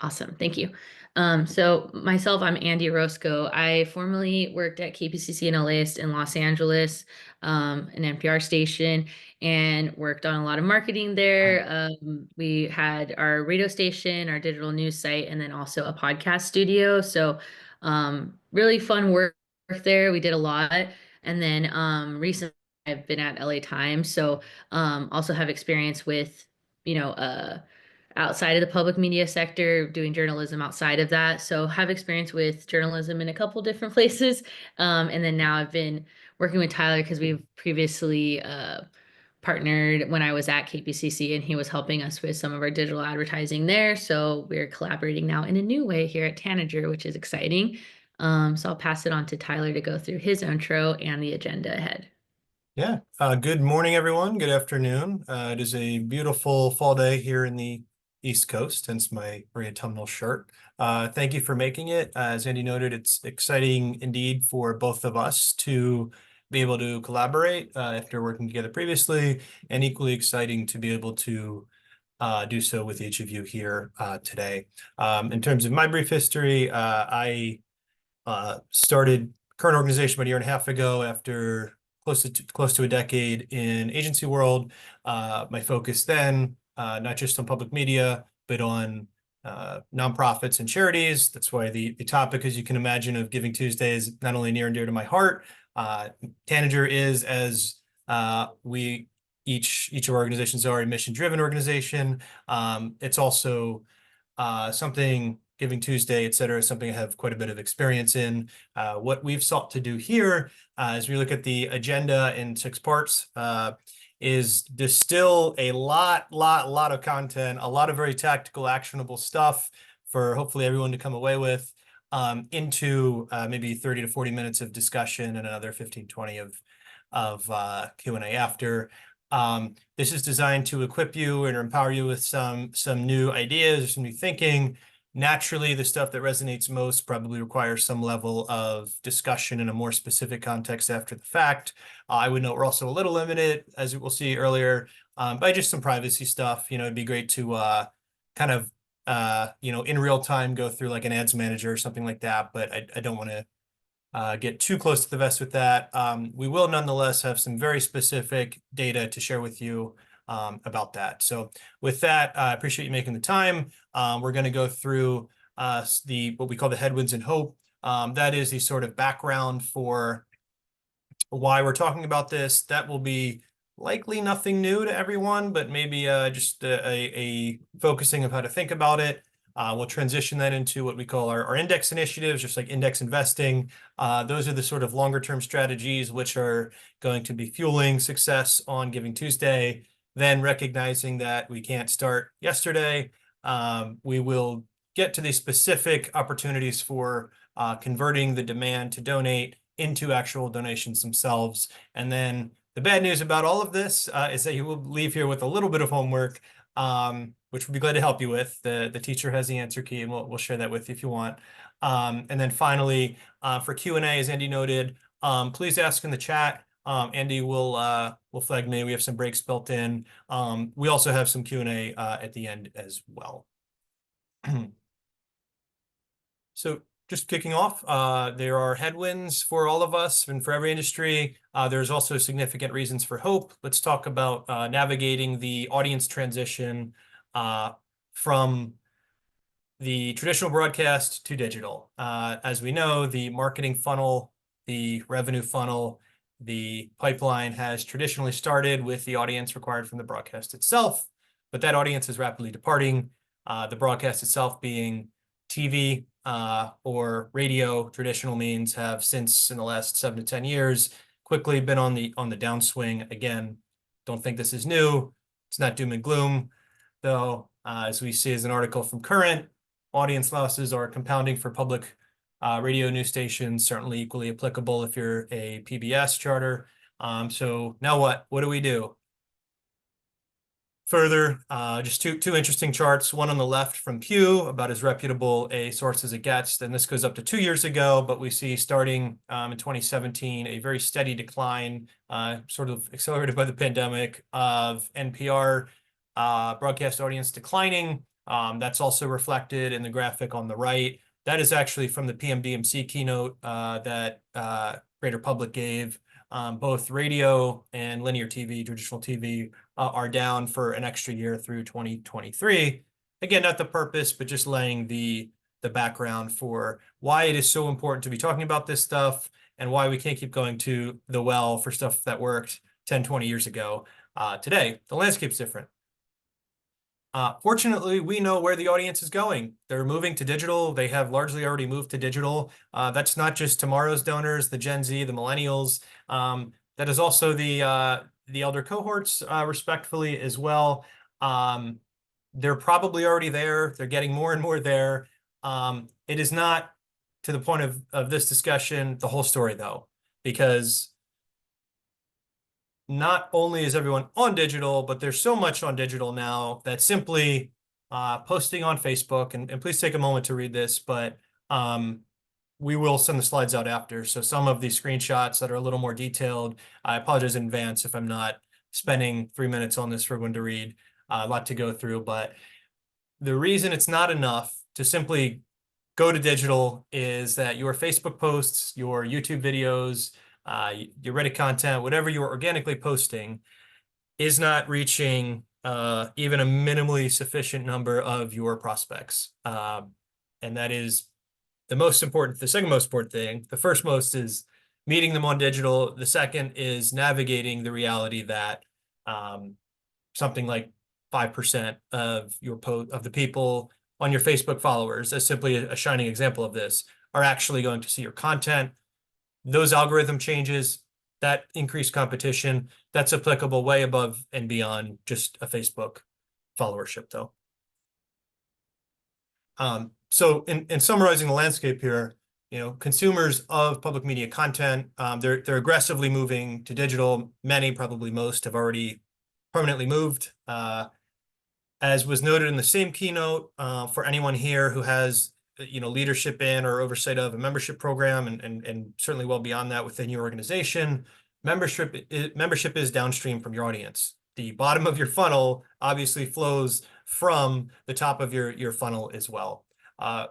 Awesome. Thank you. So myself, I'm Andy Orozco. I formerly worked at KPCC and LAist in Los Angeles, an NPR station, and worked on a lot of marketing there. We had our radio station, our digital news site, and then also a podcast studio. So really fun work there. We did a lot. And then recently I've been at LA Times. So also have experience with, you know, outside of the public media sector, doing journalism outside of that. So have experience with journalism in a couple different places. And then now I've been working with Tyler because we've previously partnered when I was at KPCC and he was helping us with some of our digital advertising there. So we're collaborating now in a new way here at Tanager, which is exciting. So I'll pass it on to Tyler to go through his intro and the agenda ahead. Yeah. Good morning, everyone. Good afternoon. It is a beautiful fall day here in the East Coast, hence my very autumnal shirt. Thank you for making it. As Andy noted, it's exciting indeed for both of us to be able to collaborate after working together previously, and equally exciting to be able to do so with each of you here today. In terms of my brief history, I started current organization about a year and a half ago after close to a decade in agency world. My focus then, not just on public media, but on nonprofits and charities. That's why the topic, as you can imagine, of Giving Tuesday is not only near and dear to my heart. Tanager is, as we each of our organizations are, a mission-driven organization. It's also something Giving Tuesday, et cetera, is something I have quite a bit of experience in. What we've sought to do here, as we look at the agenda in 6 parts, is distill a lot of content, a lot of very tactical, actionable stuff for hopefully everyone to come away with, into maybe 30 to 40 minutes of discussion and another 15, 20 of Q&A after. This is designed to equip you and empower you with some new ideas, some new thinking. Naturally, the stuff that resonates most probably requires some level of discussion in a more specific context after the fact. I would note we're also a little limited, as we'll see earlier, by just some privacy stuff. It'd be great to kind of, in real time go through like an ads manager or something like that, but I don't want to get too close to the vest with that. We will nonetheless have some very specific data to share with you about that. So with that, I appreciate you making the time. We're going to go through what we call the headwinds and hope. That is the sort of background for why we're talking about this. That will be likely nothing new to everyone, but maybe just a focusing of how to think about it. We'll transition that into what we call our index initiatives, just like index investing. Those are the sort of longer term strategies which are going to be fueling success on Giving Tuesday. Then recognizing that we can't start yesterday, we will get to the specific opportunities for converting the demand to donate into actual donations themselves. And then the bad news about all of this is that you will leave here with a little bit of homework, which we'll be glad to help you with. The teacher has the answer key, and we'll share that with you if you want. And then finally, for Q&A, as Andy noted, please ask in the chat. Andy will flag me. We have some breaks built in. We also have some Q&A at the end as well. So just kicking off, there are headwinds for all of us and for every industry. There's also significant reasons for hope. Let's talk about navigating the audience transition from the traditional broadcast to digital. As we know, the marketing funnel, the revenue funnel, the pipeline has traditionally started with the audience required from the broadcast itself, but that audience is rapidly departing. The broadcast itself being TV or radio, traditional means, have since in the last 7 to 10 years quickly been on the downswing. Again, don't think this is new. It's not doom and gloom, though. As we see as an article from Current, audience losses are compounding for public radio news stations, certainly equally applicable if you're a PBS charter. So now what? What do we do? Further, just two interesting charts, one on the left from Pew, about as reputable a source as it gets. Then this goes up to 2 years ago, but we see starting in 2017, a very steady decline, sort of accelerated by the pandemic, of NPR broadcast audience declining That's also reflected in the graphic on the right. That is actually from the PMDMC keynote that Greater Public gave. Both radio and linear TV, traditional TV, are down for an extra year through 2023. Again, not the purpose, but just laying the background for why it is so important to be talking about this stuff and why we can't keep going to the well for stuff that worked 10, 20 years ago. Today, the landscape's different. Fortunately, we know where the audience is going. They're moving to digital. They have largely already moved to digital. That's not just tomorrow's donors, the Gen Z, the millennials. That is also the elder cohorts, respectfully as well. They're probably already there. They're getting more and more there. It is not, to the point of this discussion, the whole story, though, because not only is everyone on digital, but there's so much on digital now that simply posting on Facebook, and please take a moment to read this, but we will send the slides out after. So some of these screenshots that are a little more detailed, I apologize in advance if I'm not spending 3 minutes on this for everyone to read. A lot to go through, but the reason it's not enough to simply go to digital is that your Facebook posts, your YouTube videos, your Reddit content, whatever you're organically posting, is not reaching even a minimally sufficient number of your prospects. And that is the second most important thing. The first most is meeting them on digital. The second is navigating the reality that something like 5% of the people on your Facebook followers, as simply a shining example of this, are actually going to see your content. Those algorithm changes, that increased competition, that's applicable way above and beyond just a Facebook followership, though. So in summarizing the landscape here, consumers of public media content, they're aggressively moving to digital. Many, probably most, have already permanently moved. As was noted in the same keynote, for anyone here who has leadership in or oversight of a membership program, and certainly well beyond that within your organization, membership is downstream from your audience. The bottom of your funnel obviously flows from the top of your funnel as well.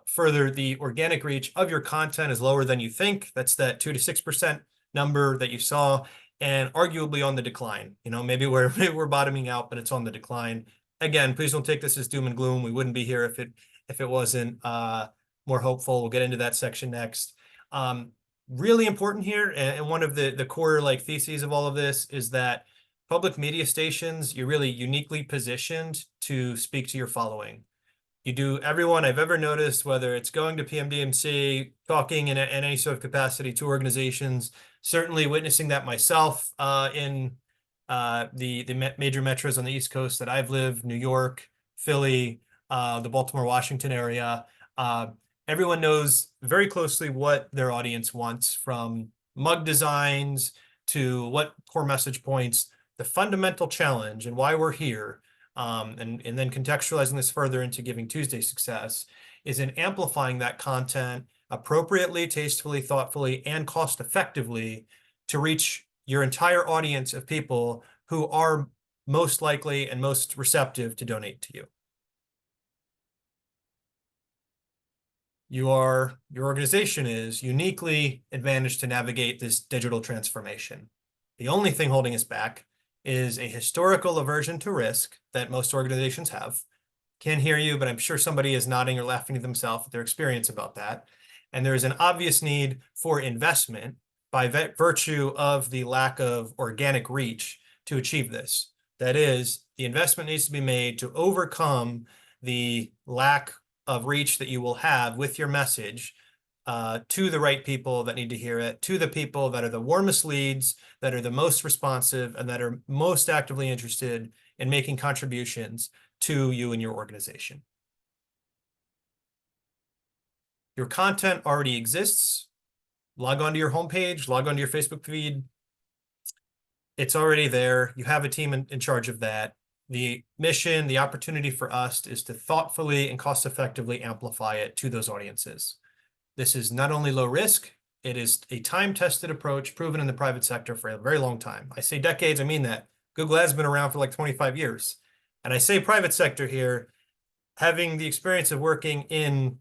Further, the organic reach of your content is lower than you think. That's that 2 to 6% number that you saw, and arguably on the decline. Maybe we're bottoming out, but it's on the decline. Again, please don't take this as doom and gloom. We wouldn't be here if it wasn't more hopeful. We'll get into that section next. Really important here, and one of the core theses of all of this is that public media stations, you're really uniquely positioned to speak to your following. You do everyone I've ever noticed, whether it's going to PMDMC, talking in any sort of capacity to organizations, certainly witnessing that myself in the major metros on the East Coast that I've lived, New York, Philly, the Baltimore, Washington area. Everyone knows very closely what their audience wants, from mug designs to what core message points. The fundamental challenge and why we're here, and then contextualizing this further into Giving Tuesday success, is in amplifying that content appropriately, tastefully, thoughtfully, and cost effectively to reach your entire audience of people who are most likely and most receptive to donate to you. Your organization is uniquely advantaged to navigate this digital transformation. The only thing holding us back is a historical aversion to risk that most organizations have. Can't hear you, but I'm sure somebody is nodding or laughing to themselves at their experience about that. And there is an obvious need for investment by virtue of the lack of organic reach to achieve this. That is, the investment needs to be made to overcome the lack of reach that you will have with your message to the right people that need to hear it, to the people that are the warmest leads, that are the most responsive, and that are most actively interested in making contributions to you and your organization. Your content already exists. Log on to your homepage, log on to your Facebook feed. It's already there. You have a team in charge of that. The mission, the opportunity for us is to thoughtfully and cost effectively amplify it to those audiences. This is not only low risk, it is a time-tested approach proven in the private sector for a very long time. I say decades, I mean that. Google has been around for like 25 years. And I say private sector here, having the experience of working in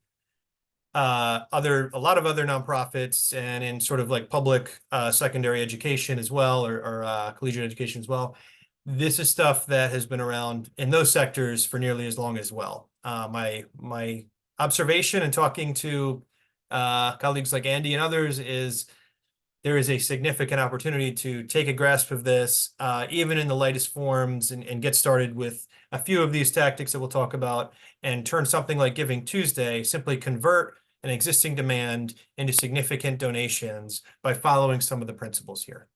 a lot of other nonprofits and in sort of like public secondary education as well, or collegiate education as well. This is stuff that has been around in those sectors for nearly as long as well. My observation and talking to colleagues like Andy and others is there is a significant opportunity to take a grasp of this, even in the lightest forms, and get started with a few of these tactics that we'll talk about, and turn something like Giving Tuesday, simply convert an existing demand into significant donations by following some of the principles here.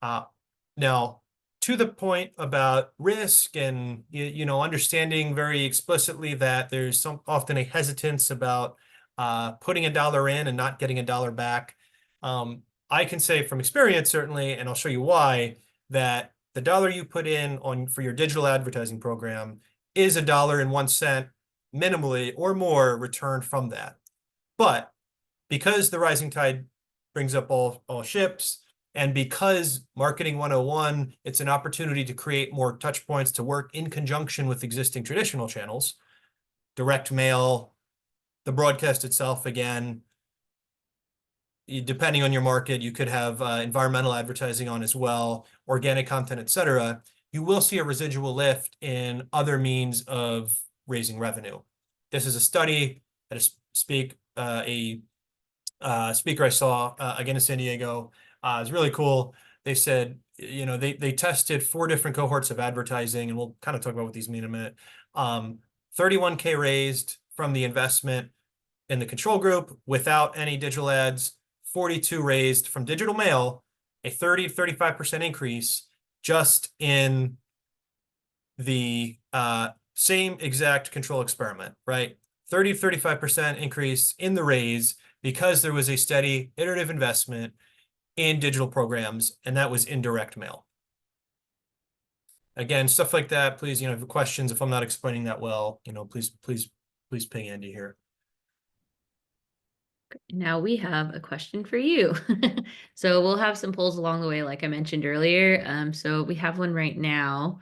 Now, to the point about risk and understanding very explicitly that there's often a hesitance about putting a dollar in and not getting a dollar back. I can say from experience, certainly, and I'll show you why, that the dollar you put in for your digital advertising program is $1.01 minimally or more returned from that. But because the rising tide brings up all ships, and because Marketing 101, it's an opportunity to create more touch points to work in conjunction with existing traditional channels, direct mail, the broadcast itself, again, depending on your market, you could have environmental advertising on as well, organic content, etc. You will see a residual lift in other means of raising revenue. This is a study that a speaker I saw again in San Diego. It's really cool. They said, they tested 4 different cohorts of advertising, and we'll kind of talk about what these mean in a minute. 31K raised from the investment in the control group without any digital ads, 42 raised from digital mail, a 30 to 35% increase just in the same exact control experiment, right? 30 to 35% increase in the raise because there was a steady iterative investment in digital programs, and that was indirect mail. Again, stuff like that, please, if you have questions, if I'm not explaining that well, please ping Andy here. Now we have a question for you. So we'll have some polls along the way, like I mentioned earlier. So we have one right now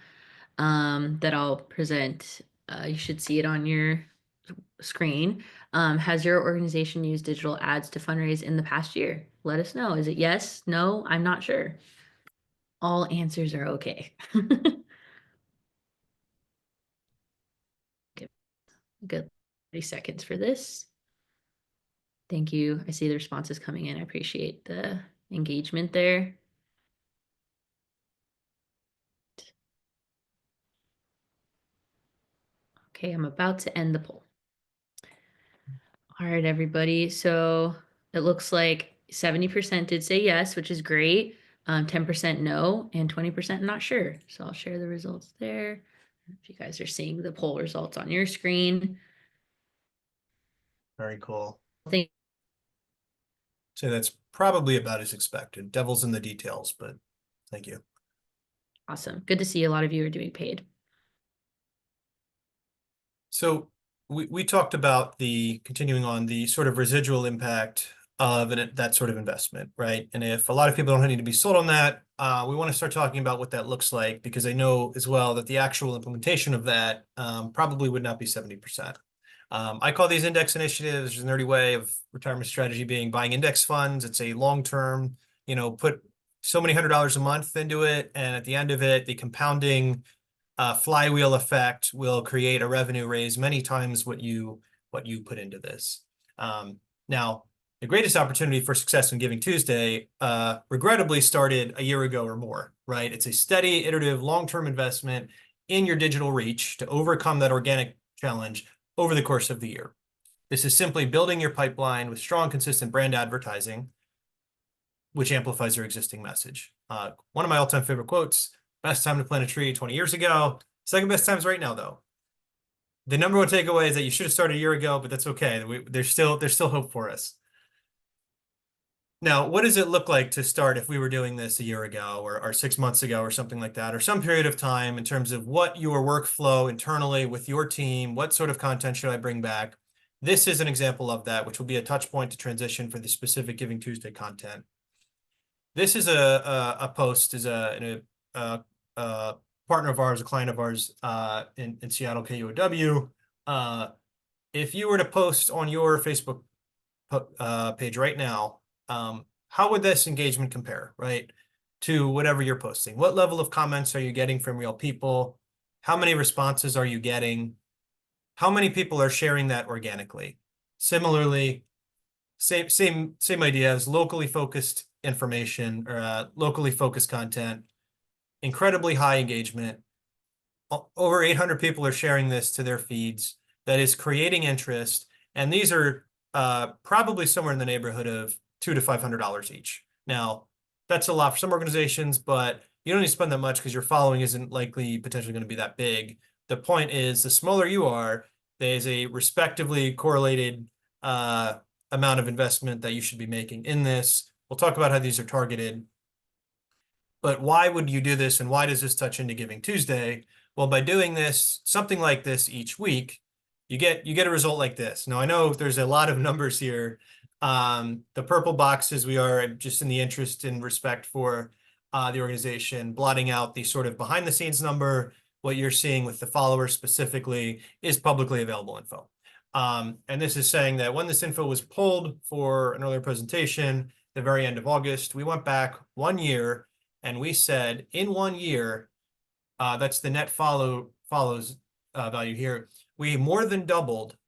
that I'll present. You should see it on your screen. Has your organization used digital ads to fundraise in the past year? Let us know. Is it yes, no? I'm not sure. All answers are okay. Give a good 30 seconds for this. Thank you. I see the responses coming in. I appreciate the engagement there. Okay, I'm about to end the poll. All right, everybody. So it looks like 70% did say yes, which is great. 10% no, and 20% not sure. So I'll share the results there. If you guys are seeing the poll results on your screen. Very cool. Thank So that's probably about as expected. Devil's in the details, but thank you. Awesome. Good to see a lot of you are doing paid. So we talked about continuing on the sort of residual impact of that sort of investment, right? And if a lot of people don't need to be sold on that, we want to start talking about what that looks like, because I know as well that the actual implementation of that probably would not be 70%. I call these index initiatives, there's a nerdy way of retirement strategy being buying index funds. It's a long-term, put so many $100 a month into it, and at the end of it, the compounding flywheel effect will create a revenue raise many times what you put into this. Now, the greatest opportunity for success in Giving Tuesday regrettably started a year ago or more, right? It's a steady, iterative, long-term investment in your digital reach to overcome that organic challenge over the course of the year. This is simply building your pipeline with strong, consistent brand advertising, which amplifies your existing message. One of my all-time favorite quotes: best time to plant a tree 20 years ago. Second best time's right now, though. The number one takeaway is that you should have started a year ago, but that's okay. There's still hope for us. Now, what does it look like to start if we were doing this a year ago or 6 months ago or something like that, or some period of time, in terms of what your workflow internally with your team, what sort of content should I bring back? This is an example of that, which will be a touch point to transition for the specific Giving Tuesday content. This is a post, is a partner of ours, a client of ours in Seattle, KUOW. If you were to post on your Facebook page right now, how would this engagement compare, right, to whatever you're posting? What level of comments are you getting from real people? How many responses are you getting? How many people are sharing that organically? Similarly, same idea as locally focused information or locally focused content, incredibly high engagement. Over 800 people are sharing this to their feeds. That is creating interest, and these are probably somewhere in the neighborhood of $200 to $500 each. Now, that's a lot for some organizations, but you don't need to spend that much because your following isn't likely potentially going to be that big. The point is, the smaller you are, there's a respectively correlated amount of investment that you should be making in this. We'll talk about how these are targeted. But why would you do this, and why does this touch into Giving Tuesday? Well, by doing this, something like this each week, you get a result like this. Now, I know there's a lot of numbers here. The purple boxes, we are just in the interest and respect for the organization, blotting out the sort of behind the scenes number. What you're seeing with the followers specifically is publicly available info. And this is saying that when this info was pulled for an earlier presentation, the very end of August, we went back 1 year and we said in 1 year, that's the net follows value here. We more than doubled,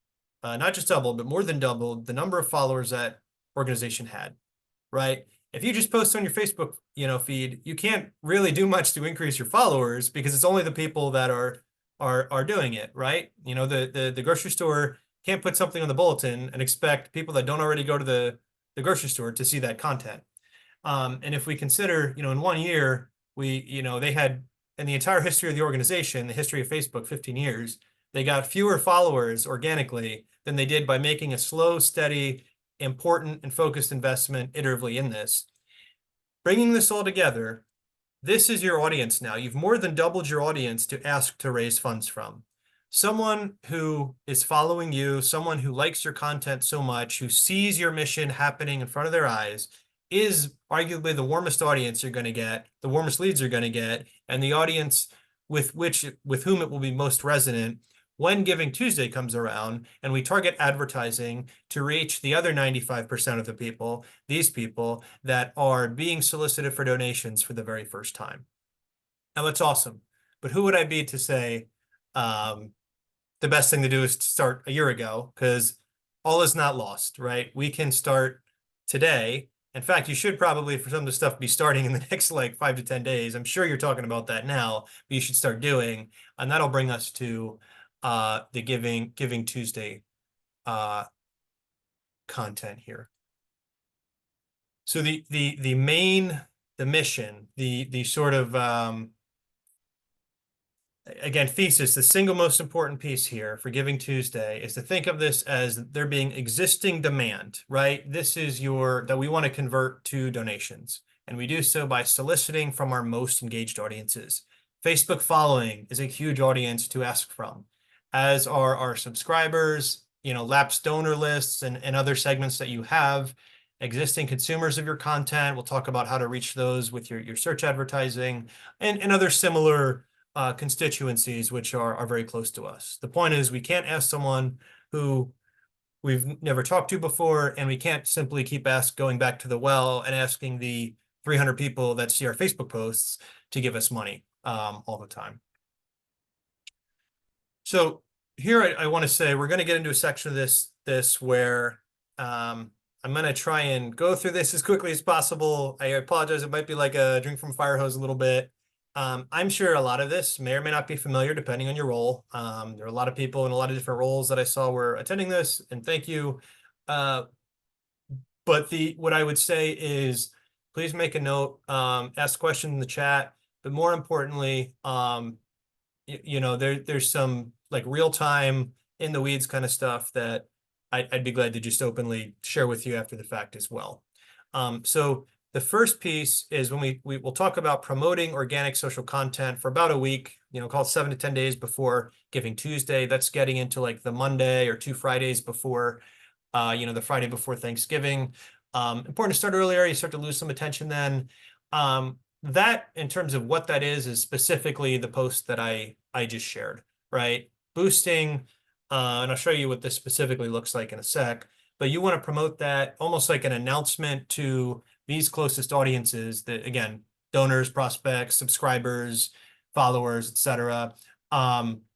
not just doubled, but more than doubled the number of followers that organization had, right? If you just post on your Facebook, feed, you can't really do much to increase your followers because it's only the people that are doing it, right? The grocery store can't put something on the bulletin and expect people that don't already go to the grocery store to see that content. And if we consider, in 1 year, they had, in the entire history of the organization, the history of Facebook, 15 years, they got fewer followers organically than they did by making a slow, steady, important, and focused investment iteratively in this. Bringing this all together, this is your audience now. You've more than doubled your audience to ask to raise funds from. Someone who is following you, someone who likes your content so much, who sees your mission happening in front of their eyes, is arguably the warmest audience you're going to get, the warmest leads you're going to get, and the audience with whom it will be most resonant when Giving Tuesday comes around and we target advertising to reach the other 95% of the people, these people that are being solicited for donations for the very first time. Now, that's awesome. But who would I be to say the best thing to do is to start a year ago? Because all is not lost, right? We can start today. In fact, you should probably, for some of the stuff, be starting in the next 5 to 10 days. I'm sure you're talking about that now, but you should start doing, and that'll bring us to the Giving Tuesday content here. So the mission, the sort of again, thesis, the single most important piece here for Giving Tuesday is to think of this as there being existing demand, right? This is that we want to convert to donations. And we do so by soliciting from our most engaged audiences. Facebook following is a huge audience to ask from, as are our subscribers, lapsed donor lists and other segments that you have, existing consumers of your content. We'll talk about how to reach those with your search advertising and other similar constituencies which are very close to us. The point is we can't ask someone who we've never talked to before, and we can't simply keep going back to the well and asking the 300 people that see our Facebook posts to give us money all the time. So here I want to say we're going to get into a section of this where I'm going to try and go through this as quickly as possible. I apologize. It might be like a drink from a fire hose a little bit. I'm sure a lot of this may or may not be familiar depending on your role. There are a lot of people in a lot of different roles that I saw were attending this, and thank you. But what I would say is please make a note, ask questions in the chat, but more importantly, there's some real-time in the weeds kind of stuff that I'd be glad to just openly share with you after the fact as well. So the first piece is when we'll talk about promoting organic social content for about a week, call it 7 to 10 days before Giving Tuesday. That's getting into the Monday or 2 Fridays before, the Friday before Thanksgiving. Important to start earlier. You start to lose some attention then. that in terms of what that is specifically the post that I just shared, right? Boosting, and I'll show you what this specifically looks like in a sec, but you want to promote that almost like an announcement to these closest audiences that, again, donors, prospects, subscribers, followers, etc.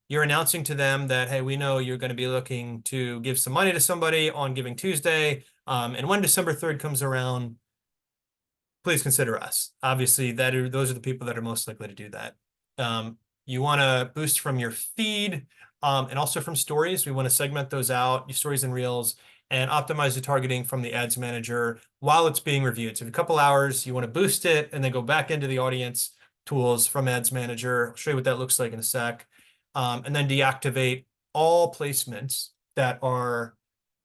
You're announcing to them that, hey, we know you're going to be looking to give some money to somebody on Giving Tuesday. And when December 3rd comes around, please consider us. Obviously, those are the people that are most likely to do that. You want to boost from your feed and also from stories. We want to segment those out, your stories and reels, and optimize the targeting from the ads manager while it's being reviewed. So in a couple hours, you want to boost it and then go back into the audience tools from ads manager. I'll show you what that looks like in a sec. And then deactivate all placements that are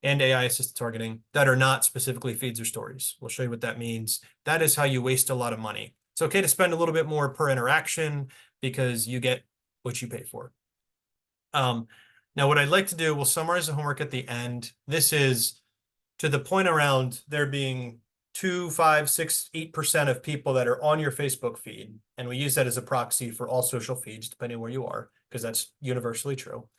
and AI assisted targeting that are not specifically feeds or stories. We'll show you what that means. That is how you waste a lot of money. It's okay to spend a little bit more per interaction because you get what you pay for. Now, what I'd like to do, we'll summarize the homework at the end. This is to the point around there being 2, 5, 6, 8% of people that are on your Facebook feed. And we use that as a proxy for all social feeds, depending where you are, because that's universally true.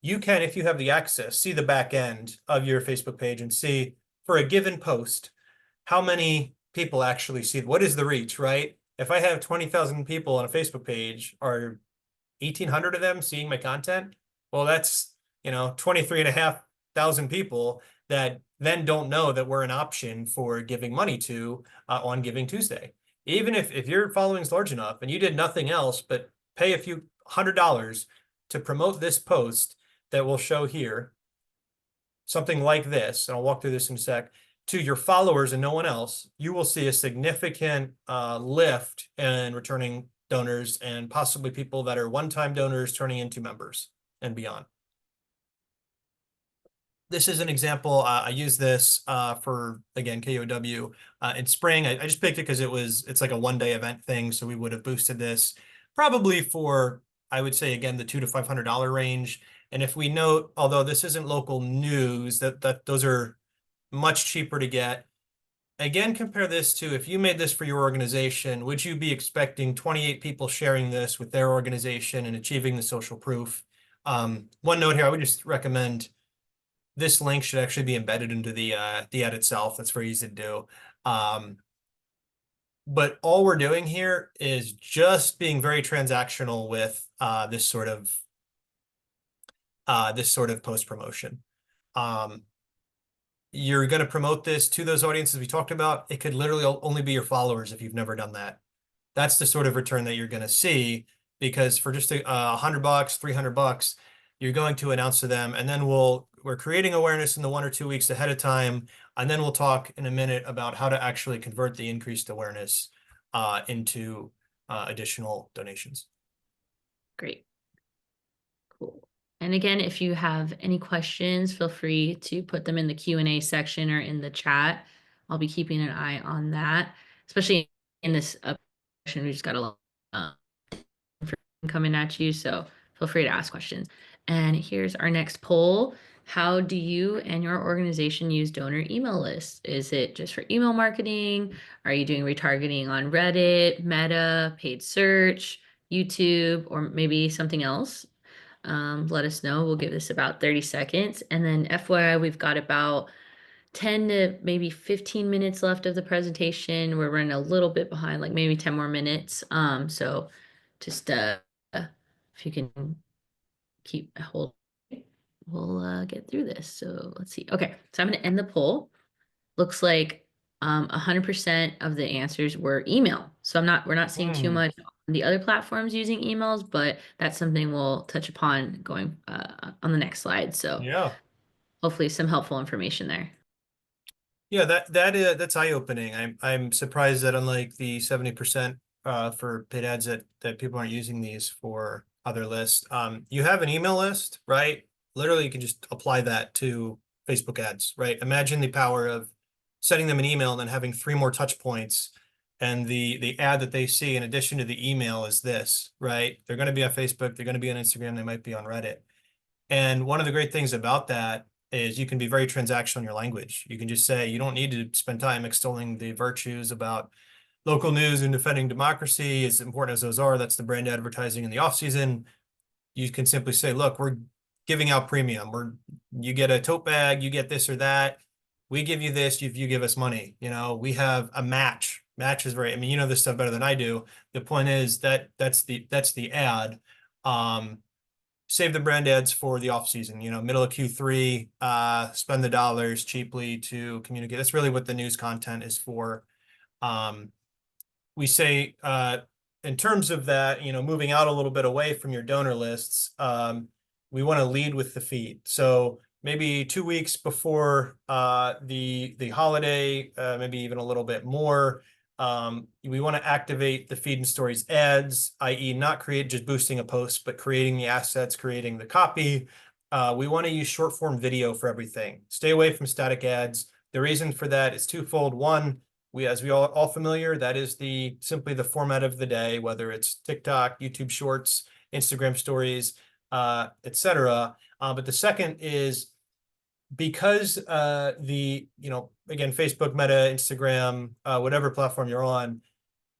You can, if you have the access, see the back end of your Facebook page and see for a given post, how many people actually see, what is the reach, right? If I have 20,000 people on a Facebook page, are 1,800 of them seeing my content? Well, that's, 23,500 people that then don't know that we're an option for giving money to on Giving Tuesday. Even if your following is large enough and you did nothing else but pay a few $100 to promote this post that we'll show here, something like this, and I'll walk through this in a sec, to your followers and no one else, you will see a significant lift in returning donors and possibly people that are one-time donors turning into members and beyond. This is an example. I use this for, again, KOW in spring. I just picked it because it's like a one-day event thing. So we would have boosted this probably for, I would say, again, the $200 to $500 range. And if we note, although this isn't local news, that those are much cheaper to get. Again, compare this to if you made this for your organization, would you be expecting 28 people sharing this with their organization and achieving the social proof? One note here, I would just recommend this link should actually be embedded into the ad itself. That's very easy to do. But all we're doing here is just being very transactional with this sort of post promotion. You're going to promote this to those audiences we talked about. It could literally only be your followers if you've never done that. That's the sort of return that you're going to see, because for just $100, $300, you're going to announce to them, and then we're creating awareness in the 1 or 2 weeks ahead of time, and then we'll talk in a minute about how to actually convert the increased awareness into additional donations. Great. Cool. And again, if you have any questions, feel free to put them in the Q&A section or in the chat. I'll be keeping an eye on that, especially in this session. We just got a lot coming at you, so feel free to ask questions. And here's our next poll. How do you and your organization use donor email lists? Is it just for email marketing? Are you doing retargeting on Reddit, Meta, paid search, YouTube, or maybe something else? Let us know. We'll give this about 30 seconds. And then FYI, we've got about 10 to maybe 15 minutes left of the presentation. We're running a little bit behind, like maybe 10 more minutes. So just if you can keep a hold, we'll get through this. So let's see. Okay, so I'm going to end the poll. Looks like 100% of the answers were email. So we're not seeing too much on the other platforms using emails, but that's something we'll touch upon going on the next slide. So Yeah. hopefully some helpful information there. Yeah, that's eye-opening. I'm surprised that unlike the 70% for paid ads that people aren't using these for other lists. You have an email list, right? Literally, you can just apply that to Facebook ads, right? Imagine the power of sending them an email and then having 3 more touch points, and the ad that they see in addition to the email is this, right? They're going to be on Facebook, they're going to be on Instagram, they might be on Reddit. And one of the great things about that is you can be very transactional in your language. You can just say, you don't need to spend time extolling the virtues about local news and defending democracy, as important as those are, that's the brand advertising in the off season. You can simply say, look, we're giving out premium. You get a tote bag, you get this or that. We give you this, if you give us money. We have a match. Match is right. I mean, you know this stuff better than I do. The point is that that's the ad. Save the brand ads for the off season, middle of Q3, spend the dollars cheaply to communicate. That's really what the news content is for. We say, in terms of that, moving out a little bit away from your donor lists, we want to lead with the feed. So maybe 2 weeks before the holiday, maybe even a little bit more, we want to activate the feed and stories ads, i.e. not create just boosting a post, but creating the assets, creating the copy. We want to use short form video for everything. Stay away from static ads. The reason for that is twofold. One, as we all familiar, that is simply the format of the day, whether it's TikTok, YouTube Shorts, Instagram Stories, etc. But the second is because again, Facebook, Meta, Instagram, whatever platform you're on,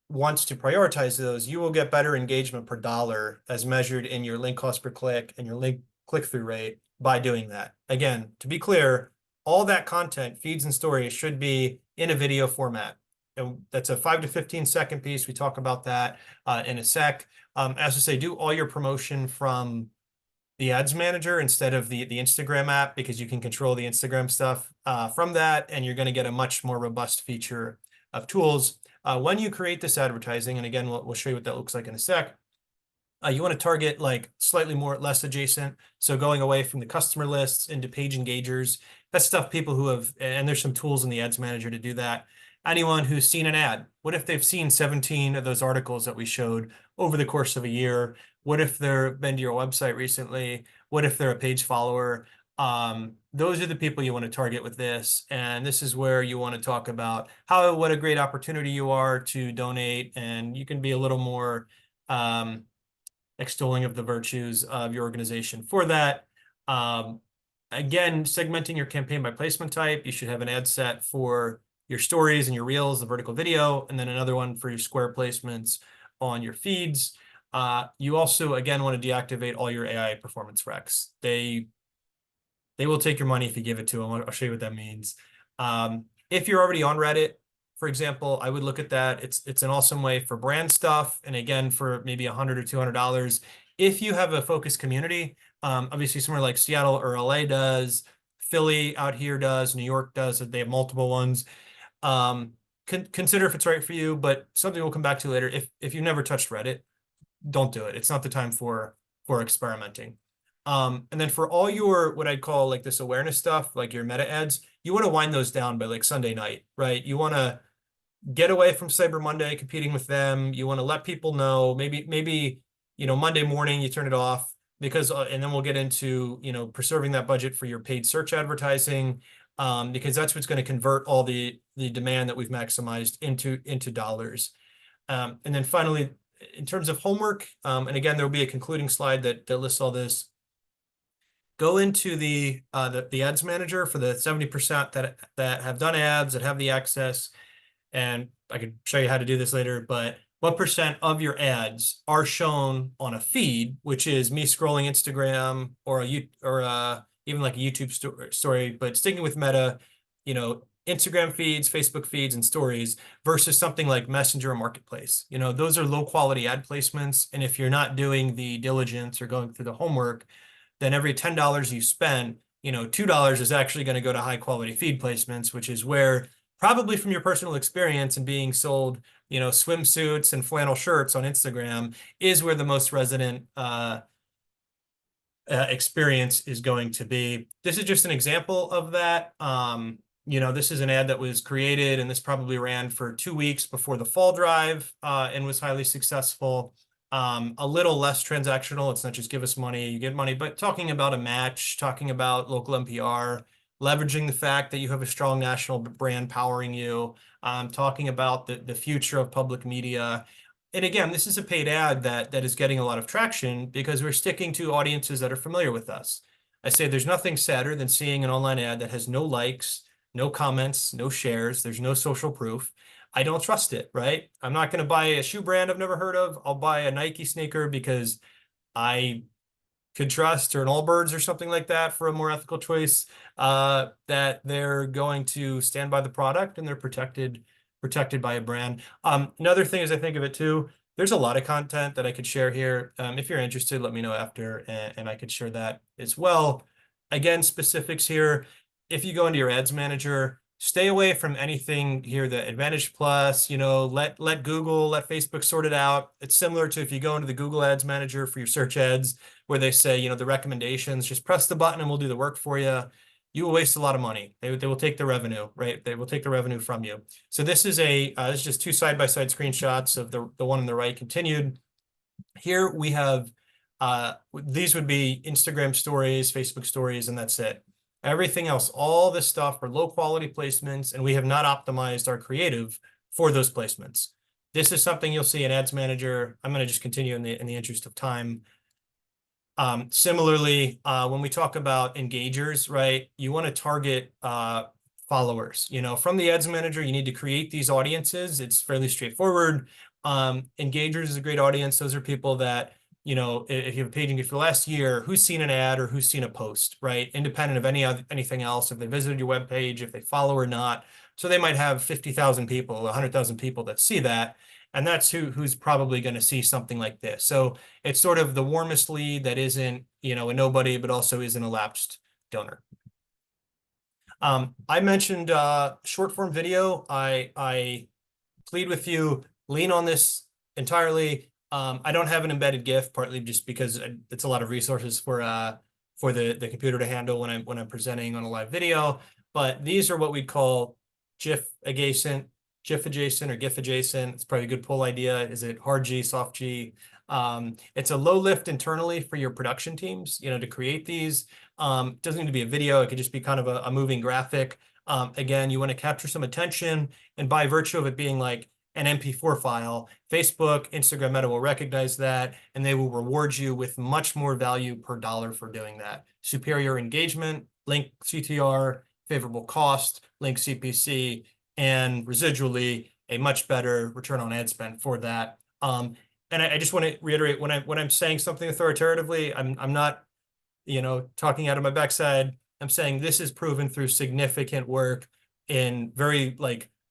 wants to prioritize those, you will get better engagement per dollar as measured in your link cost per click and your link click-through rate by doing that. Again, to be clear, all that content, feeds and stories, should be in a video format. And that's a 5 to 15-second piece. We talk about that in a sec. As I say, do all your promotion from the ads manager instead of the Instagram app, because you can control the Instagram stuff from that, and you're going to get a much more robust feature of tools. When you create this advertising, and again, we'll show you what that looks like in a sec, you want to target like slightly less adjacent. So going away from the customer lists into page engagers, that's stuff people who have, and there's some tools in the ads manager to do that. Anyone who's seen an ad, what if they've seen 17 of those articles that we showed over the course of a year? What if they've been to your website recently? What if they're a page follower? Those are the people you want to target with this. And this is where you want to talk about what a great opportunity you are to donate. And you can be a little more extolling of the virtues of your organization for that. Again, segmenting your campaign by placement type. You should have an ad set for your stories and your reels, the vertical video, and then another one for your square placements on your feeds. You also, again, want to deactivate all your AI performance recs. They will take your money if you give it to them. I'll show you what that means. If you're already on Reddit, for example, I would look at that. It's an awesome way for brand stuff. And again, for maybe $100 or $200. If you have a focused community, obviously somewhere like Seattle or LA does, Philly out here does, New York does, they have multiple ones. Consider if it's right for you, but something we'll come back to later. If you've never touched Reddit, don't do it. It's not the time for experimenting. And then for all your, what I'd call like this awareness stuff, like your meta ads, you want to wind those down by like Sunday night, right? You want to get away from Cyber Monday, competing with them. You want to let people know, maybe, Monday morning you turn it off, because, and then we'll get into, preserving that budget for your paid search advertising, because that's what's going to convert all the demand that we've maximized into dollars. And then finally, in terms of homework, and again, there'll be a concluding slide that lists all this. Go into the ads manager for the 70% that have done ads, that have the access, and I could show you how to do this later, but what percent of your ads are shown on a feed, which is me scrolling Instagram or even like a YouTube story, but sticking with Meta, Instagram feeds, Facebook feeds, and stories, versus something like Messenger or Marketplace. Those are low quality ad placements. And if you're not doing the diligence or going through the homework, then every $10 you spend, $2 is actually going to go to high quality feed placements, which is where, probably from your personal experience and being sold, swimsuits and flannel shirts on Instagram, is where the most resonant experience is going to be. This is just an example of that. This is an ad that was created, and this probably ran for 2 weeks before the fall drive, and was highly successful. A little less transactional. It's not just give us money, you get money, but talking about a match, talking about local NPR, leveraging the fact that you have a strong national brand powering you, talking about the future of public media. And again, this is a paid ad that is getting a lot of traction because we're sticking to audiences that are familiar with us. I say there's nothing sadder than seeing an online ad that has no likes, no comments, no shares, there's no social proof. I don't trust it, right? I'm not going to buy a shoe brand I've never heard of. I'll buy a Nike sneaker because I could trust, or an Allbirds or something like that for a more ethical choice, that they're going to stand by the product and they're protected by a brand. Another thing is, I think of it too, there's a lot of content that I could share here. If you're interested, let me know after, and I could share that as well. Again, specifics here. If you go into your ads manager, stay away from anything here, the Advantage Plus, let Google, let Facebook sort it out. It's similar to if you go into the Google Ads Manager for your search ads, where they say, the recommendations, just press the button and we'll do the work for you. You will waste a lot of money. They will take the revenue, right? They will take the revenue from you. So this is just two side-by-side screenshots of the one on the right continued. Here we have, these would be Instagram stories, Facebook stories, and that's it. Everything else, all this stuff are low quality placements, and we have not optimized our creative for those placements. This is something you'll see in Ads Manager. I'm going to just continue in the interest of time. Similarly, when we talk about engagers, right, you want to target followers. From the Ads Manager, you need to create these audiences. It's fairly straightforward. Engagers is a great audience. Those are people that, if you have a paging for the last year, who's seen an ad or who's seen a post, right? Independent of anything else, if they visited your web page, if they follow or not. So they might have 50,000 people, 100,000 people that see that. And that's who's probably going to see something like this. So it's sort of the warmest lead that isn't, a nobody, but also isn't a lapsed donor. I mentioned short form video. I plead with you, lean on this entirely. I don't have an embedded GIF, partly just because it's a lot of resources for the computer to handle when I'm presenting on a live video. But these are what we'd call GIF adjacent, or GIF adjacent. It's probably a good poll idea. Is it hard G, soft G? It's a low lift internally for your production teams, to create these. It doesn't need to be a video. It could just be kind of a moving graphic. Again, you want to capture some attention, and by virtue of it being like an MP4 file, Facebook, Instagram, Meta will recognize that, and they will reward you with much more value per dollar for doing that. Superior engagement, link CTR, favorable cost, link CPC, and residually a much better return on ad spend for that. And I just want to reiterate, when I'm saying something authoritatively, I'm not, talking out of my backside. I'm saying this is proven through significant work in very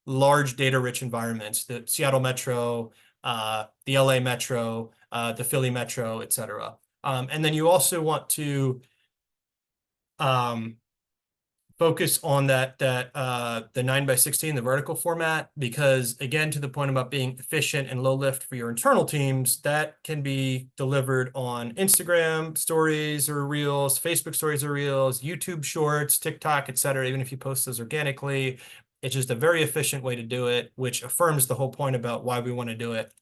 large data rich environments, the Seattle Metro, the LA Metro, the Philly Metro, et cetera. And then you also want to focus on the 9x16, the vertical format, because again, to the point about being efficient and low lift for your internal teams, that can be delivered on Instagram stories or reels, Facebook stories or reels, YouTube shorts, TikTok, et cetera. Even if you post those organically, it's just a very efficient way to do it, which affirms the whole point about why we want to do it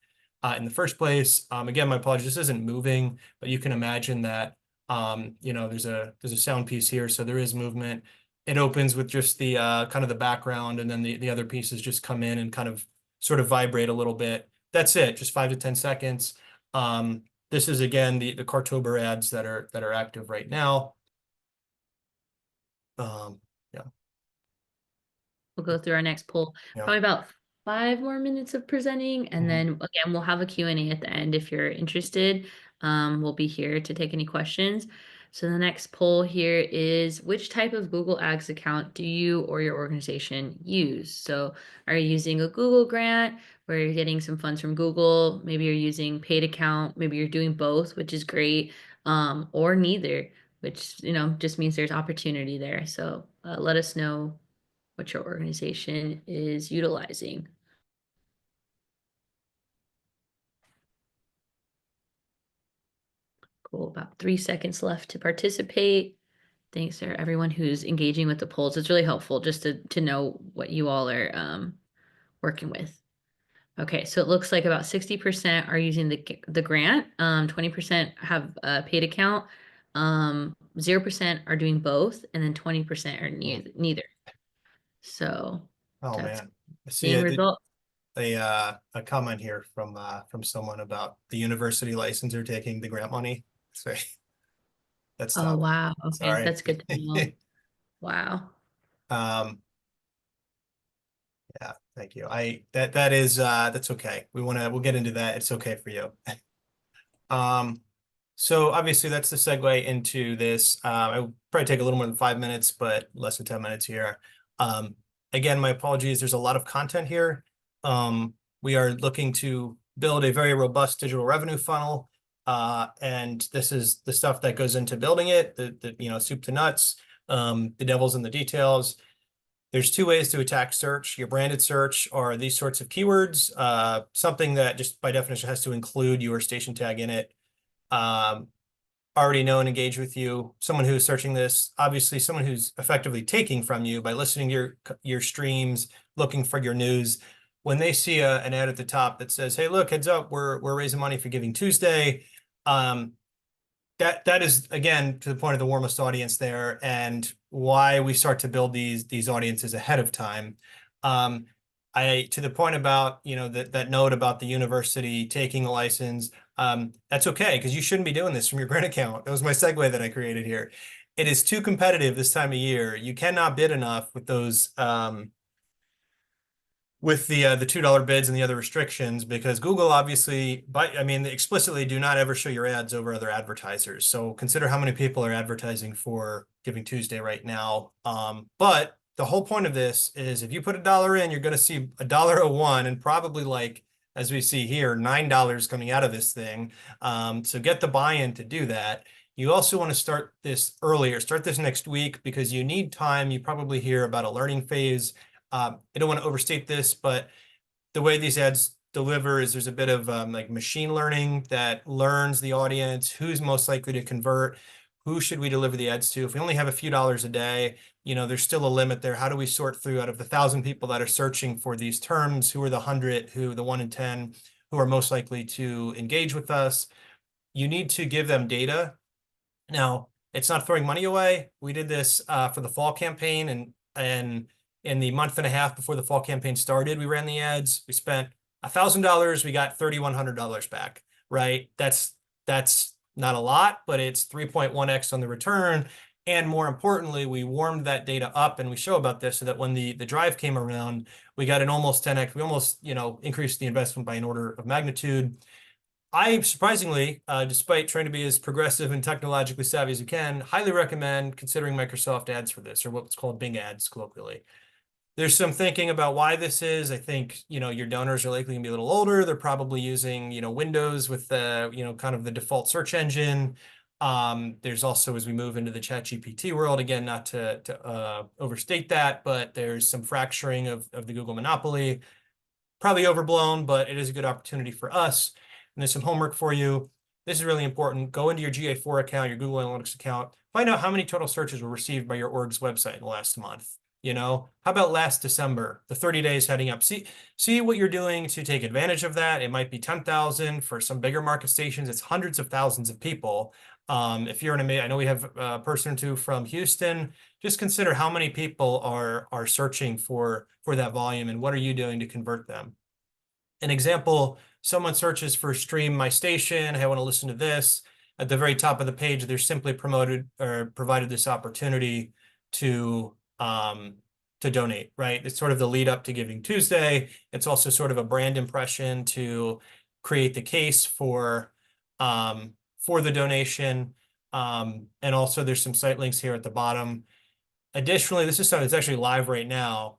in the first place. Again, my apologies, this isn't moving, but you can imagine that there's a sound piece here, so there is movement. It opens with just the kind of the background, and then the other pieces just come in and kind of sort of vibrate a little bit. That's it, just 5 to 10 seconds. This is again the Cartober ads that are active right now. Yeah. We'll go through our next poll. Yeah. Probably about 5 more minutes of presenting, and then again, we'll have a Q&A at the end if you're interested. We'll be here to take any questions. So the next poll here is, which type of Google Ads account do you or your organization use? So are you using a Google grant where you're getting some funds from Google? Maybe you're using paid account. Maybe you're doing both, which is great, or neither, which just means there's opportunity there. So let us know what your organization is utilizing. Cool. About 3 seconds left to participate. Thanks to everyone who's engaging with the polls. It's really helpful just to know what you all are working with. Okay, so it looks like about 60% are using the grant, 20% have a paid account, 0% are doing both, and then 20% are neither. So Oh that's man, I see seeing it. results. A comment here from someone about the university licensor taking the grant money. Sorry, that's Oh, tough. wow. Okay, Sorry. that's good to know. Wow. Um, yeah. Thank you. That is that's okay. We'll get into that. It's okay for you. Um, so obviously that's the segue into this. It'll probably take a little more than 5 minutes, but less than 10 minutes here. Um, Again, my apologies. There's a lot of content here. We are looking to build a very robust digital revenue funnel. And this is the stuff that goes into building it, the soup to nuts, the devil's in the details. There's two ways to attack search. Your branded search are these sorts of keywords, something that just by definition has to include your station tag in it. Um, Already know and engage with you, someone who's searching this, obviously someone who's effectively taking from you by listening to your streams, looking for your news. When they see an ad at the top that says, hey, look, heads up, we're raising money for Giving Tuesday. That is, again, to the point of the warmest audience there, and why we start to build these audiences ahead of time. To the point about, that note about the university taking a license, that's okay, because you shouldn't be doing this from your grant account. That was my segue that I created here. It is too competitive this time of year. You cannot bid enough with those, with the $2 bids and the other restrictions, because Google obviously, they explicitly do not ever show your ads over other advertisers. So consider how many people are advertising for Giving Tuesday right now. But the whole point of this is if you put $1 in, you're going to see $1.01 and probably, like, as we see here, $9 coming out of this thing. So get the buy-in to do that. You also want to start this earlier, start this next week, because you need time. You probably hear about a learning phase. I don't want to overstate this, but the way these ads deliver is there's a bit of like machine learning that learns the audience, who's most likely to convert, who should we deliver the ads to. If we only have a few dollars a day, there's still a limit there. How do we sort through, out of the 1,000 people that are searching for these terms, who are the 100, who the 1 in 10, who are most likely to engage with us? You need to give them data. Now, it's not throwing money away. We did this for the fall campaign, and in the month and a half before the fall campaign started, we ran the ads. We spent $1,000. We got $3,100 back, right? That's not a lot, but it's 3.1x on the return. And more importantly, we warmed that data up, and we show about this so that when the drive came around, we got an almost 10x. We almost, increased the investment by an order of magnitude. I surprisingly, despite trying to be as progressive and technologically savvy as you can, highly recommend considering Microsoft ads for this, or what's called Bing ads colloquially. There's some thinking about why this is. I think, your donors are likely gonna be a little older. They're probably using, Windows with the, kind of the default search engine. There's also, as we move into the ChatGPT world, again, not to overstate that, but there's some fracturing of the Google monopoly. Probably overblown, but it is a good opportunity for us. And there's some homework for you. This is really important. Go into your GA4 account, your Google Analytics account, find out how many total searches were received by your org's website in the last month. How about last December, the 30 days heading up? See what you're doing to take advantage of that. It might be 10,000 for some bigger market stations. It's hundreds of thousands of people. If you're I know we have a person or two from Houston. Just consider how many people are searching for that volume, and what are you doing to convert them. An example, someone searches for stream my station. Hey, I want to listen to this. At the very top of the page, they're simply promoted or provided this opportunity to donate, right? It's sort of the lead up to Giving Tuesday. It's also sort of a brand impression to create the case for the donation. And also there's some site links here at the bottom. Additionally, this is something that's actually live right now.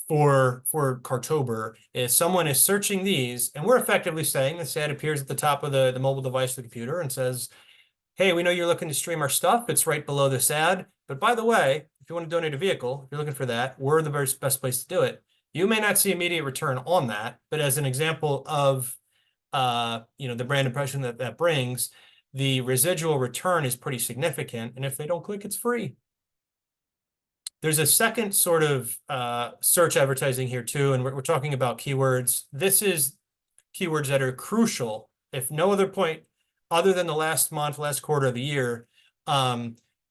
For Cartober, is someone is searching these, and we're effectively saying this ad appears at the top of the mobile device of the computer and says, hey, we know you're looking to stream our stuff. It's right below this ad. But by the way, if you want to donate a vehicle, if you're looking for that, we're the best place to do it. You may not see immediate return on that, but as an example of the brand impression that brings, the residual return is pretty significant. And if they don't click, it's free. There's a second sort of search advertising here too, and we're talking about keywords. This is keywords that are crucial, if no other point other than the last month, last quarter of the year,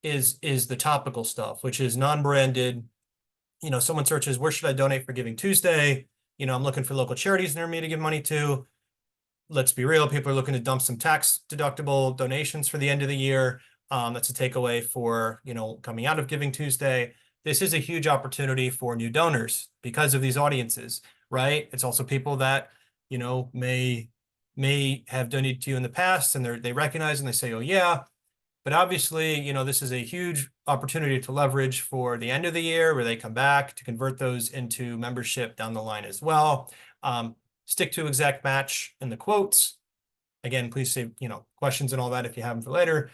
is the topical stuff, which is non-branded. Someone searches, where should I donate for Giving Tuesday? I'm looking for local charities near me to give money to. Let's be real, people are looking to dump some tax deductible donations for the end of the year. That's a takeaway for, coming out of Giving Tuesday. this is a huge opportunity for new donors because of these audiences, right? It's also people that, you know, may have donated to you in the past and they recognize and they say, oh yeah. But obviously, you know, this is a huge opportunity to leverage for the end of the year where they come back to convert those into membership down the line as well. Stick to exact match in the quotes. Again, please save, you know, questions and all that if you have them for later.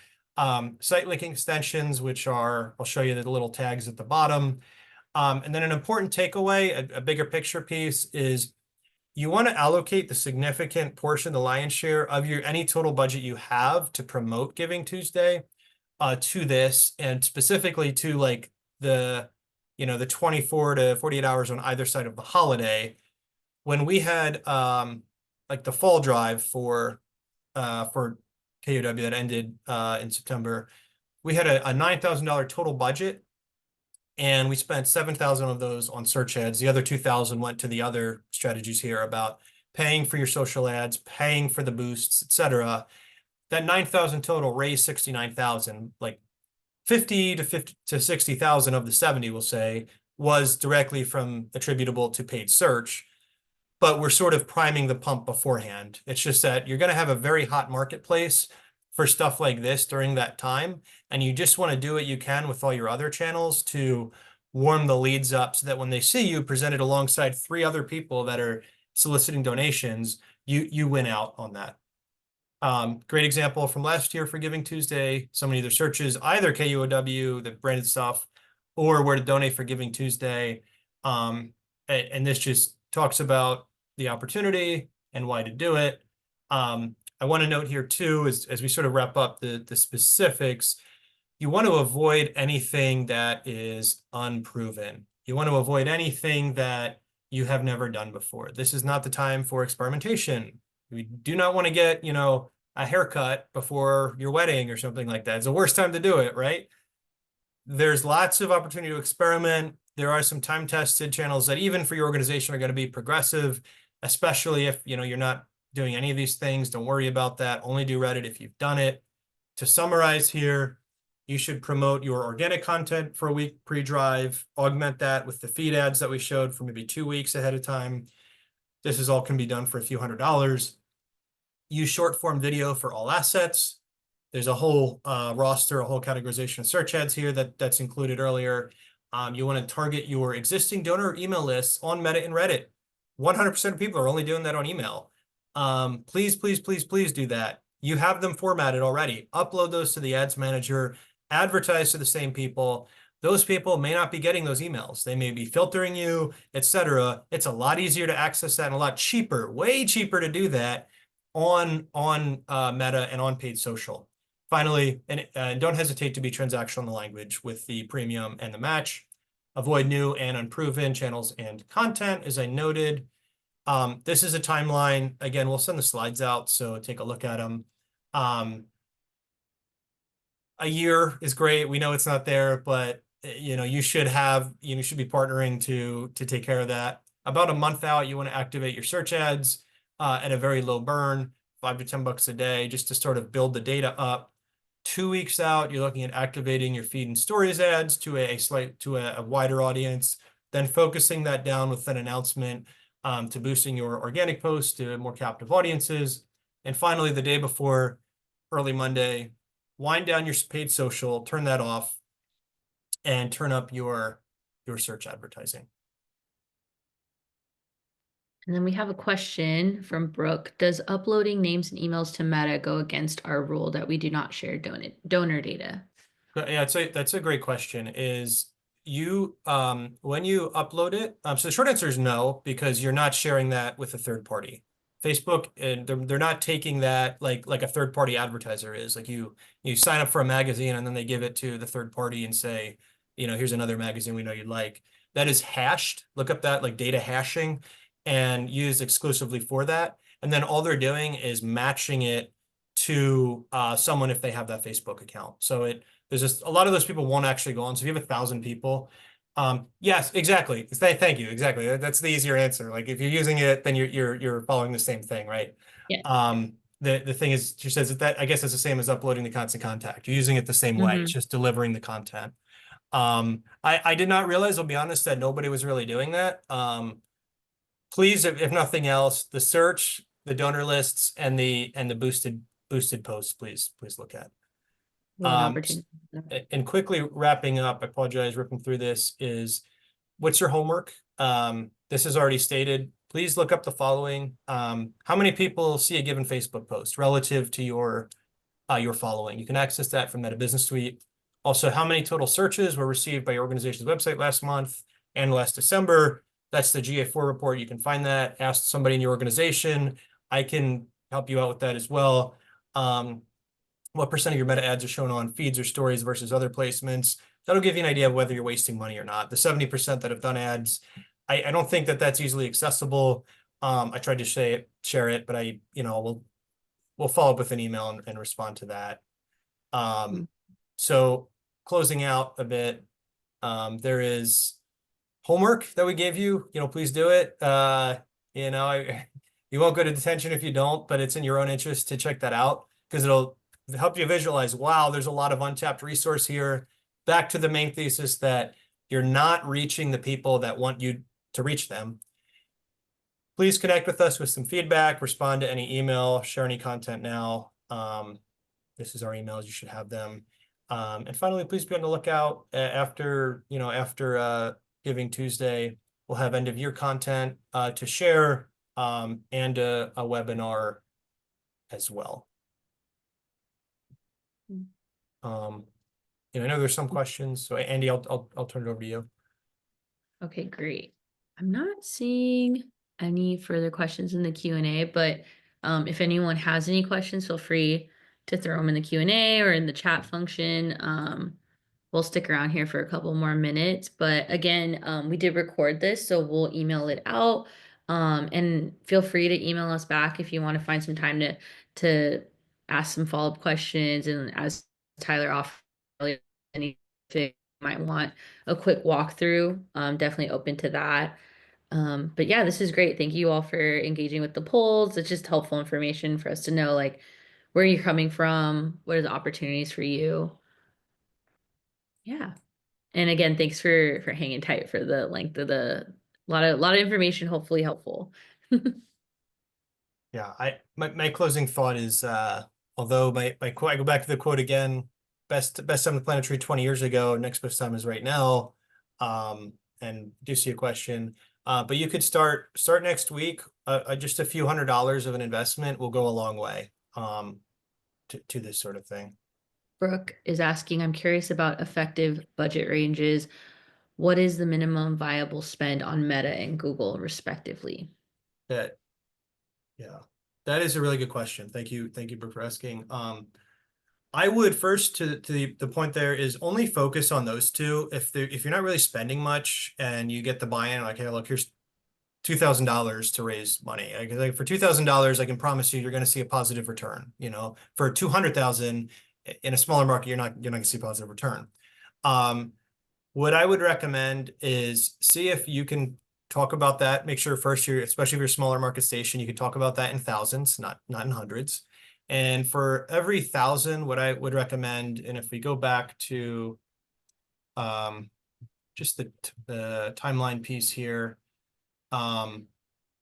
Site linking extensions, which are, I'll show you the little tags at the bottom. And then an important takeaway, a bigger picture piece is you want to allocate the significant portion, the lion's share of your any total budget you have to promote Giving Tuesday to this, and specifically to like the, you know, the 24 to 48 hours on either side of the holiday. When we had like the fall drive for KUW that ended in September, we had a $9,000 total budget, and we spent 7,000 of those on search ads. The other 2,000 went to the other strategies here about paying for your social ads, paying for the boosts, etc. That 9,000 total raised 69,000, like 50 to 60,000 of the 70, we'll say, was directly from attributable to paid search. But we're sort of priming the pump beforehand. It's just that you're going to have a very hot marketplace for stuff like this during that time. And you just want to do what you can with all your other channels to warm the leads up so that when they see you presented alongside 3 other people that are soliciting donations, you win out on that. Great example from last year for Giving Tuesday. Someone either searches either KUOW, the branded stuff, or where to donate for Giving Tuesday. And this just talks about the opportunity and why to do it. I want to note here too, as we sort of wrap up the specifics, you want to avoid anything that is unproven. You want to avoid anything that you have never done before. This is not the time for experimentation. We do not want to get, you know, a haircut before your wedding or something like that. It's the worst time to do it, right? There's lots of opportunity to experiment. There are some time-tested channels that even for your organization are going to be progressive, especially if, you know, you're not doing any of these things. Don't worry about that. Only do Reddit if you've done it. To summarize here, you should promote your organic content for a week pre-drive, augment that with the feed ads that we showed for maybe 2 weeks ahead of time. This is all can be done for a few $100s. Use short form video for all assets. There's a whole roster, a whole categorization of search ads here that's included earlier. You want to target your existing donor email lists on Meta and Reddit. 100% of people are only doing that on email. Please, please, please, please do that. You have them formatted already. Upload those to the ads manager, advertise to the same people. Those people may not be getting those emails. They may be filtering you, etc. It's a lot easier to access that and a lot cheaper, way cheaper to do that on Meta and on paid social. Finally, and don't hesitate to be transactional in the language with the premium and the match. Avoid new and unproven channels and content, as I noted. This is a timeline. Again, we'll send the slides out, so take a look at them. A year is great. We know it's not there, but you know, you should be partnering to take care of that. About a month out, you want to activate your search ads at a very low burn, $5 to $10 a day, just to sort of build the data up. 2 weeks out, you're looking at activating your feed and stories ads to a wider audience, then focusing that down with an announcement to boosting your organic posts to more captive audiences. And finally, the day before, early Monday, wind down your paid social, turn that off, and turn up your search advertising. And then we have a question from Brooke. Does uploading names and emails to Meta go against our rule that we do not share donor data? Yeah, that's a great question. Is you when you upload it, so the short answer is no, because you're not sharing that with a third party. Facebook, and they're not taking that like a third party advertiser is. Like you sign up for a magazine and then they give it to the third party and say, you know, here's another magazine we know you'd like. That is hashed. Look up that, like, data hashing, and used exclusively for that. And then all they're doing is matching it to someone if they have that Facebook account. So there's just a lot of those people won't actually go on. So if you have 1,000 people, yes, exactly. Thank you. Exactly. That's the easier answer. Like if you're using it, then you're following the same thing, right? Yeah. The thing is, she says that I guess it's the same as uploading the constant contact. You're using it the same way. It's just delivering the content. I did not realize, I'll be honest, that nobody was really doing that. Please, if nothing else, the search, the donor lists, and the boosted posts, please look at. What an opportunity. And quickly wrapping up, I apologize, ripping through this, is what's your homework? This is already stated. Please look up the following. How many people see a given Facebook post relative to your following? You can access that from Meta Business Suite. Also, how many total searches were received by your organization's website last month and last December? That's the GA4 report. You can find that. Ask somebody in your organization. I can help you out with that as well. What percent of your meta ads are shown on feeds or stories versus other placements? That'll give you an idea of whether you're wasting money or not. The 70% that have done ads, I don't think that that's easily accessible. I tried to share it, but we'll follow up with an email and respond to that. So closing out a bit, there is homework that we gave you. Please do it. You won't go to detention if you don't, but it's in your own interest to check that out because it'll help you visualize, wow, there's a lot of untapped resource here. Back to the main thesis that you're not reaching the people that want you to reach them. Please connect with us with some feedback, respond to any email, share any content now. This is our emails, you should have them. And finally, please be on the lookout after Giving Tuesday. We'll have end of year content to share and a webinar as well. I know there's some questions, so Andy, I'll turn it over to you. Okay, great. I'm not seeing any further questions in the Q&A, but if anyone has any questions, feel free to throw them in the Q&A or in the chat function. We'll stick around here for a couple more minutes, but again, we did record this, so we'll email it out. And feel free to email us back if you want to find some time to ask some follow-up questions. And as Tyler offered, anything you might want a quick walkthrough, definitely open to that. But yeah, this is great. Thank you all for engaging with the polls. It's just helpful information for us to know like where you're coming from, what are the opportunities for you. Yeah. And again, thanks for hanging tight for the length of the lot of information, hopefully helpful. Yeah, my closing thought is although my quote, I go back to the quote again, best time to plant a tree 20 years ago, next best time is right now. And do see a question. But you could start next week. Just a few $100s of an investment will go a long way to this sort of thing. Brooke is asking, I'm curious about effective budget ranges. What is the minimum viable spend on Meta and Google respectively? Yeah, that is a really good question. Thank you, Brooke, for asking. I would first to the point there is only focus on those two. If you're not really spending much and you get the buy-in, like, hey, look, here's $2,000 to raise money. Like for $2,000, I can promise you're going to see a positive return. For 200,000 in a smaller market, you're not going to see a positive return. What I would recommend is see if you can talk about that. Make sure first especially if you're a smaller market station, you can talk about that in thousands, not in hundreds. And for every 1,000, what I would recommend, and if we go back to just the timeline piece here,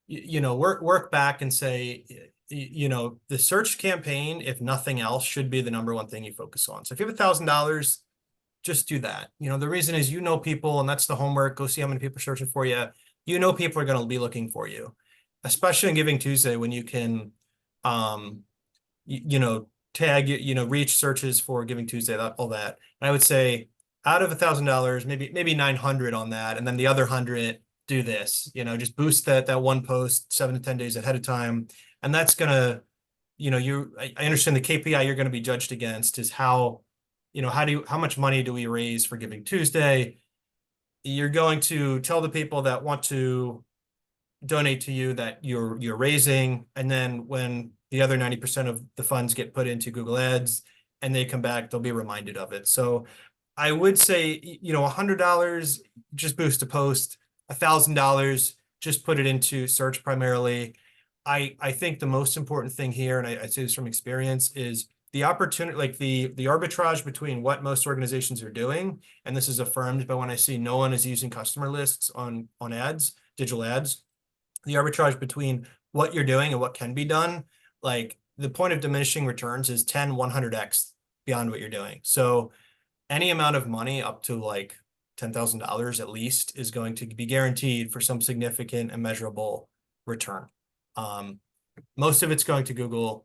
work back and say, the search campaign, if nothing else, should be the #1 thing you focus on. So if you have $1,000, just do that. The reason is, people, and that's the homework. Go see how many people are searching for you. People are going to be looking for you, especially on Giving Tuesday when you can, tag, reach searches for Giving Tuesday, all that. And I would say out of $1,000, maybe 900 on that. And then the other 100, do this, just boost that one post 7 to 10 days ahead of time. And that's going to, I understand the KPI you're going to be judged against is how much money do we raise for Giving Tuesday? You're going to tell the people that want to donate to you that you're raising. And then when the other 90% of the funds get put into Google Ads and they come back, they'll be reminded of it. So I would say, $100, just boost a post. $1,000, just put it into search primarily. I think the most important thing here, and I say this from experience, is the opportunity, like the arbitrage between what most organizations are doing, and this is affirmed by when I see no one is using customer lists on ads, digital ads, the arbitrage between what you're doing and what can be done, like the point of diminishing returns is 10, 100x beyond what you're doing. So any amount of money up to like $10,000 at least is going to be guaranteed for some significant and measurable return. Most of it's going to Google.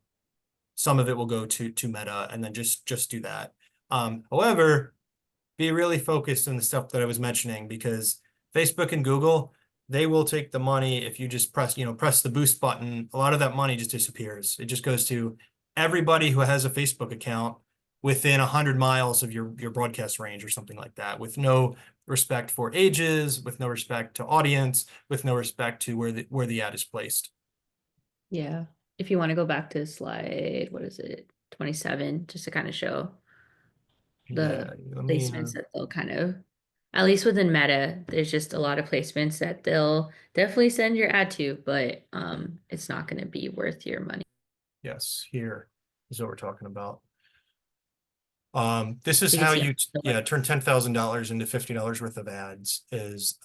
Some of it will go to Meta, and then just do that. However, be really focused on the stuff that I was mentioning, because Facebook and Google, they will take the money if you just press the boost button. A lot of that money just disappears. It just goes to everybody who has a Facebook account within 100 miles of your broadcast range or something like that, with no respect for ages, with no respect to audience, with no respect to where the ad is placed. Yeah. If you want to go back to slide, what is it? 27, just to kind of show Yeah, the let me placements that they'll kind of, at least within Meta, there's just a lot of placements that they'll definitely send your ad to, but it's not going to be worth your money. yes, here is what we're talking about. This is So you can how see you how turn $10,000 into $50 worth of ads. This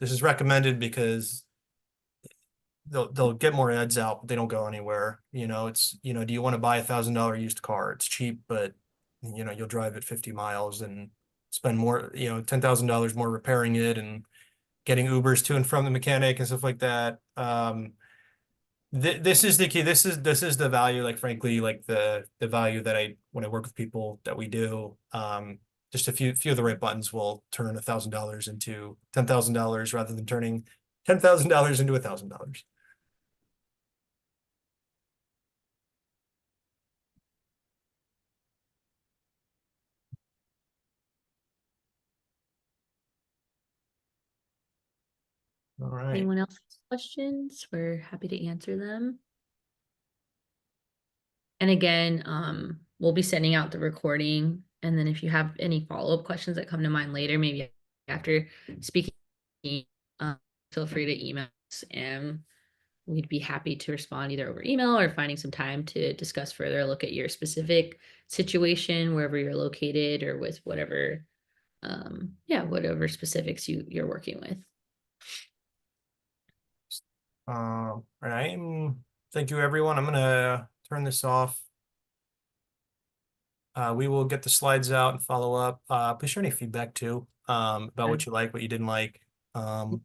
is recommended because they'll get more ads out, but they don't go anywhere. It's do you want to buy $1,000 used car? It's cheap, but you'll drive it 50 miles and spend more, $10,000 more repairing it and getting Ubers to and from the mechanic and stuff like that. This is the key. This is the value, like frankly, like the value that when I work with people that we do. Just a few of the right buttons will turn $1,000 into $10,000 rather than turning $10,000 into $1,000. All right. anyone else has questions, we're happy to answer them. And again, we'll be sending out the recording. And then if you have any follow-up questions that come to mind later, maybe after speaking, um, feel free to email us, and we'd be happy to respond either over email or finding some time to discuss further, look at your specific situation, wherever you're located, or with whatever, whatever specifics you're working with. All right. Thank you, everyone. I'm gonna turn this off. We will get the slides out and follow up. Please share any feedback too, about what you like, what you didn't like. And